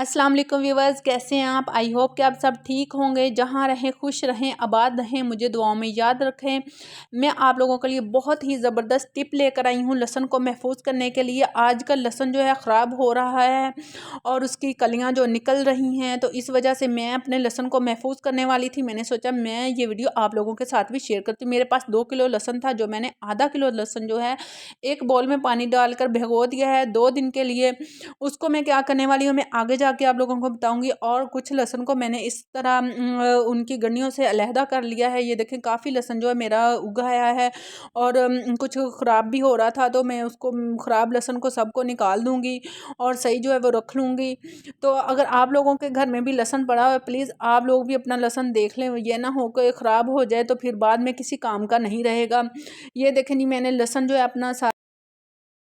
अस्सलाम वालेकुम व्यूवर्स, कैसे हैं आप। आई होप कि आप सब ठीक होंगे। जहां रहें खुश रहें, आबाद रहें, मुझे दुआओं में याद रखें। मैं आप लोगों के लिए बहुत ही ज़बरदस्त टिप लेकर आई हूं लहसुन को महफूज करने के लिए। आजकल लहसुन जो है ख़राब हो रहा है और उसकी कलियां जो निकल रही हैं, तो इस वजह से मैं अपने लहसुन को महफूज करने वाली थी। मैंने सोचा मैं ये वीडियो आप लोगों के साथ भी शेयर करती हूँ। मेरे पास 2 किलो लहसुन था, जो मैंने आधा किलो लहसुन जो है एक बाउल में पानी डालकर भिगो दिया है 2 दिन के लिए। उसको मैं क्या करने वाली हूँ, मैं आगे जाके आप लोगों को बताऊंगी। और कुछ लहसुन को मैंने इस तरह उनकी गंडियों से अलहदा कर लिया है। ये देखें, काफ़ी लहसुन जो है मेरा उगाया है और कुछ ख़राब भी हो रहा था, तो मैं उसको ख़राब लहसुन को सबको निकाल दूंगी और सही जो है वो रख लूँगी। तो अगर आप लोगों के घर में भी लहसुन पड़ा हुआ है, प्लीज़ आप लोग भी अपना लहसुन देख लें। ये ना हो कि ख़राब हो जाए तो फिर बाद में किसी काम का नहीं रहेगा। ये देखें जी, मैंने लहसुन जो है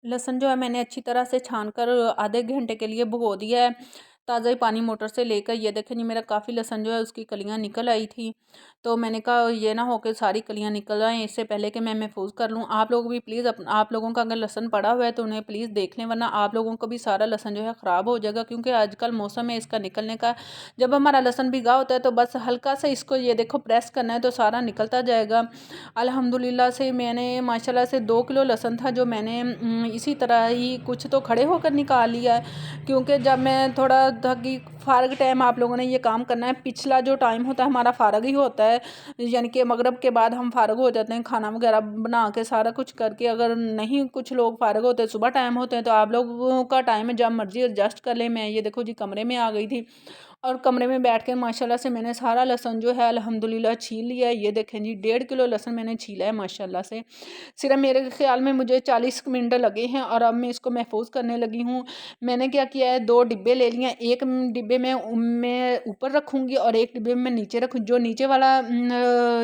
लहसुन जो है मैंने अच्छी तरह से छान कर आधे घंटे के लिए भिगो दिया है ताज़ा ही पानी मोटर से लेकर। ये देखें जी, मेरा काफ़ी लहसुन जो है उसकी कलियां निकल आई थी। तो मैंने कहा ये ना हो के सारी कलियां निकल आएँ, इससे पहले कि मैं महफूज कर लूँ। आप लोग भी प्लीज़ आप लोगों का अगर लहसुन पड़ा हुआ है तो उन्हें प्लीज़ देख लें, वरना आप लोगों को भी सारा लहसुन जो है ख़राब हो जाएगा। क्योंकि आजकल मौसम है इसका निकलने का। जब हमारा लहसुन भिगा होता है तो बस हल्का सा इसको ये देखो प्रेस करना है तो सारा निकलता जाएगा। अल्हम्दुलिल्लाह से मैंने माशाल्लाह से 2 किलो लहसुन था, जो मैंने इसी तरह ही कुछ तो खड़े होकर निकाल लिया है। क्योंकि जब मैं थोड़ा थकी फ़ारग टाइम आप लोगों ने ये काम करना है। पिछला जो टाइम होता है हमारा फ़ारग ही होता है, यानी कि मगरिब के बाद हम फ़ारग हो जाते हैं खाना वगैरह बना के सारा कुछ करके। अगर नहीं कुछ लोग फ़ारग होते सुबह टाइम होते हैं, तो आप लोगों का टाइम है जब मर्जी एडजस्ट कर लें। मैं ये देखो जी कमरे में आ गई थी और कमरे में बैठ के माशाल्लाह से मैंने सारा लहसुन जो है अल्हम्दुलिल्लाह छील लिया है। ये देखें जी 1.5 किलो लहसुन मैंने छीला है माशाल्लाह से। सिर्फ मेरे ख्याल में मुझे 40 मिनट लगे हैं और अब मैं इसको महफूज करने लगी हूँ। मैंने क्या किया है, 2 डिब्बे ले लिए हैं। एक डिब्बे में मैं ऊपर रखूँगी और एक डिब्बे में नीचे रखूँ। जो नीचे वाला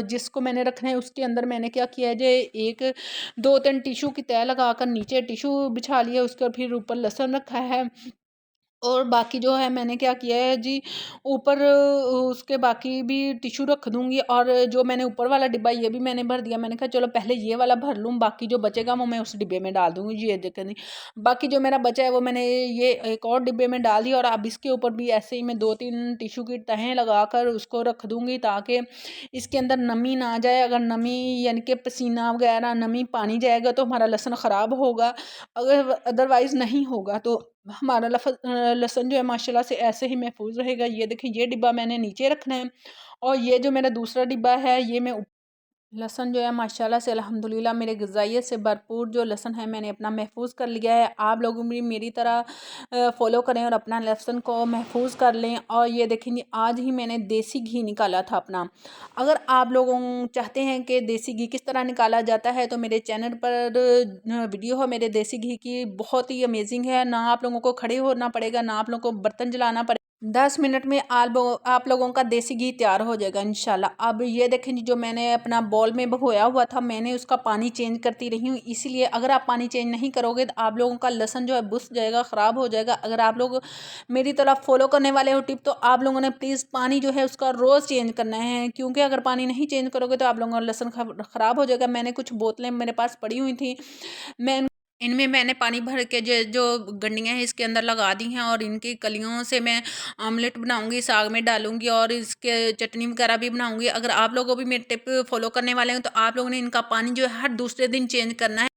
जिसको मैंने रखना है उसके अंदर मैंने क्या किया है, जे एक 2-3 टिशू की तह लगाकर नीचे टिशू बिछा लिया, उसके और फिर ऊपर लहसुन रखा है। और बाकी जो है मैंने क्या किया है जी, ऊपर उसके बाकी भी टिशू रख दूंगी। और जो मैंने ऊपर वाला डिब्बा ये भी मैंने भर दिया। मैंने कहा चलो पहले ये वाला भर लूँ, बाकी जो बचेगा वो मैं उस डिब्बे में डाल दूंगी। जी ये देखें नहीं, बाकी जो मेरा बचा है वो मैंने ये एक और डिब्बे में डाल दिया। और अब इसके ऊपर भी ऐसे ही मैं 2-3 टिशू की तहें लगाकर उसको रख दूंगी, ताकि इसके अंदर नमी ना जाए। अगर नमी यानी कि पसीना वगैरह नमी पानी जाएगा तो हमारा लहसुन ख़राब होगा, अगर अदरवाइज़ नहीं होगा तो हमारा लहसुन जो है माशाल्लाह से ऐसे ही महफूज रहेगा। ये देखिए, ये डिब्बा मैंने नीचे रखना है और ये जो मेरा दूसरा डिब्बा है ये मैं लहसुन जो है माशाल्लाह से अल्हम्दुलिल्लाह मेरे ग़िज़ाइयत से भरपूर जो लहसुन है मैंने अपना महफूज कर लिया है। आप लोग भी मेरी तरह फॉलो करें और अपना लहसुन को महफूज कर लें। और ये देखेंगे, आज ही मैंने देसी घी निकाला था अपना। अगर आप लोग चाहते हैं कि देसी घी किस तरह निकाला जाता है, तो मेरे चैनल पर वीडियो है मेरे देसी घी की, बहुत ही अमेजिंग है। ना आप लोगों को खड़े होना पड़ेगा, ना आप लोगों को बर्तन जलाना पड़ेगा। 10 मिनट में आप लोगों का देसी घी तैयार हो जाएगा इंशाल्लाह। अब ये देखें जी, जो मैंने अपना बॉल में भिगोया हुआ था, मैंने उसका पानी चेंज करती रही हूँ। इसीलिए अगर आप पानी चेंज नहीं करोगे तो आप लोगों का लहसुन जो है बुस जाएगा, ख़राब हो जाएगा। अगर आप लोग मेरी तरफ फॉलो करने वाले हो टिप, तो आप लोगों ने प्लीज़ पानी जो है उसका रोज़ चेंज करना है। क्योंकि अगर पानी नहीं चेंज करोगे तो आप लोगों का लहसुन ख़राब हो जाएगा। मैंने कुछ बोतलें मेरे पास पड़ी हुई थी, मैं इनमें मैंने पानी भर के जो जो गंडियाँ हैं इसके अंदर लगा दी हैं। और इनकी कलियों से मैं आमलेट बनाऊंगी, साग में डालूंगी और इसके चटनी वगैरह भी बनाऊंगी। अगर आप लोगों भी मेरे टिप फॉलो करने वाले हैं तो आप लोगों ने इनका पानी जो है हर दूसरे दिन चेंज करना है।